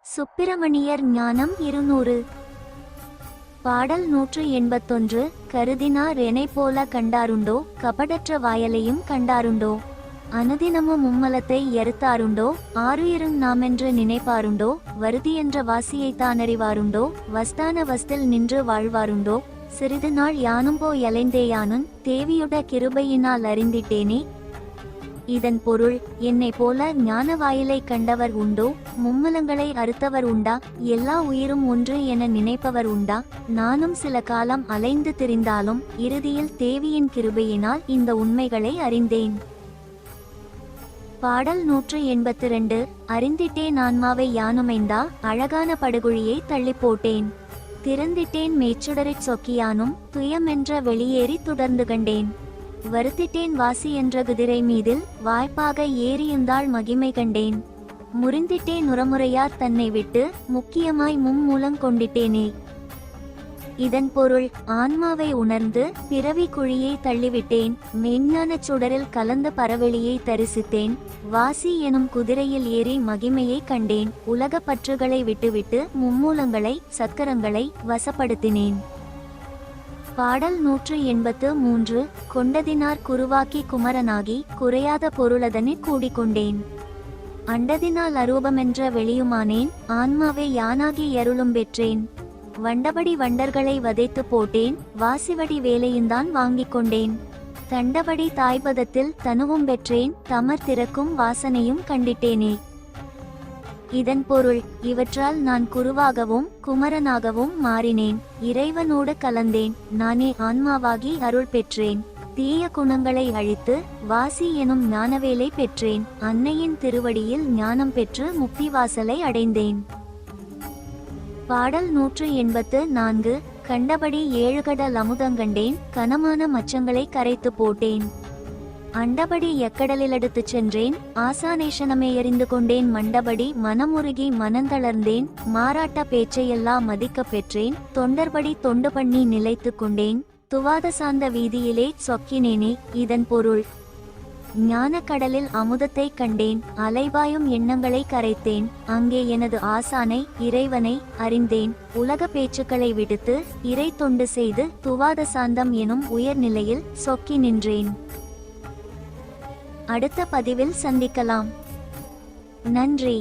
சுப்பிரமணியர் ஞானம் 200. பாடல் 181. கருதினார் எனைப்போல கண்டாருண்டோ, கபடற்ற வாயலையும் கண்டாருண்டோ. அனுதினமும் மும்மலத்தை எறுத்தாருண்டோ, ஆருயிரும் நாமென்று நினைப்பாருண்டோ. வருதியென்ற வாசியைத்தானறிவாருண்டோ, வஸ்தான வஸ்தில் நின்று வாழ்வாருண்டோ. சிறிது நாள் யானும்போ யலைந்தேயானுன், தேவியுட கிருபையினால் அறிந்திட்டேனே. இதன் பொருள், என்னை போல ஞான வாயிலை கண்டவர் உண்டோ, மும்மலங்களை அறுத்தவர் உண்டா, எல்லா உயிரும் ஒன்று என நினைப்பவர் உண்டா. நானும் சில காலம் அலைந்து திரிந்தாலும் இறுதியில் தேவியின் கிருபையினால் இந்த உண்மைகளை அறிந்தேன். பாடல் 182. அறிந்திட்டேன் ஆன்மாவை யானுமைந்தா, அழகான படுகுழியை தள்ளி போட்டேன். திறந்திட்டேன் மேச்சுடரைச் சொக்கியானும், துயமென்ற வெளியேறி தொடர்ந்து கண்டேன். வருத்திட்டேன் வாசி என்ற குதிரை மீதில், வாய்ப்பாக ஏறியுந்தாள் மகிமை கண்டேன். முறிந்திட்டேன் உரமுறையார் தன்னை விட்டு, முக்கியமாய் மும்மூலங் கொண்டிட்டேனே. இதன் பொருள், ஆன்மாவை உணர்ந்து பிறவி குழியை தள்ளிவிட்டேன். மெஞ்ஞானச் சுடரில் கலந்த பரவெளியை தரிசித்தேன். வாசி எனும் குதிரையில் ஏறி மகிமையை கண்டேன். உலக பற்றுகளை விட்டுவிட்டு மும்மூலங்களை, சக்கரங்களை வசப்படுத்தினேன். பாடல் 183. கொண்டதினார் குருவாக்கி குமரனாகி, குறையாத பொருளதனிற் கூடிக்கொண்டேன். அண்டதினால் அரூபமென்ற வெளியுமானேன், ஆன்மாவை யானாகி யருளும் பெற்றேன். வண்டபடி வண்டர்களை வதைத்து போட்டேன், வாசிவடி வேலையுந்தான் வாங்கிக் கொண்டேன். தண்டபடி தாய்பதத்தில் தனுவும் பெற்றேன், தமர் திறக்கும் வாசனையும் கண்டிட்டேனே. இதன் பொருள், இவற்றால் நான் குருவாகவும் குமரனாகவும் மாறினேன். இறைவனோடு கலந்தேன். நானே ஆன்மாவாகி அருள் பெற்றேன். தீய குணங்களை அழித்து வாசி எனும் ஞானவேலை பெற்றேன். அன்னையின் திருவடியில் ஞானம் பெற்று முக்திவாசலை அடைந்தேன். பாடல் 184. கண்டபடி 7 கடல் அமுதங்கண்டேன், கனமான மச்சங்களை கரைத்து போட்டேன். அண்டபடி எக்கடலிலடுத்துச் சென்றேன், ஆசானேஷனமே எறிந்து கொண்டேன். மண்டபடி மனமுருகி மனந்தளர்ந்தேன், மாறாட்ட பேச்சையெல்லாம் மதிக்க பெற்றேன். தொண்டர்படி தொண்டு பண்ணி நிலைத்து கொண்டேன், துவாத சார்ந்த வீதியிலே சொக்கினேனே. இதன் பொருள், ஞான கடலில் அமுதத்தை கண்டேன், அலைவாயும் எண்ணங்களை கரைத்தேன். அங்கே எனது ஆசானை இறைவனை அறிந்தேன். உலக பேச்சுக்களை விடுத்து இறை தொண்டு செய்து துவாத சாந்தம் எனும் உயர்நிலையில் சொக்கி நின்றேன். அடுத்த பதிவில் சந்திக்கலாம். நன்றி.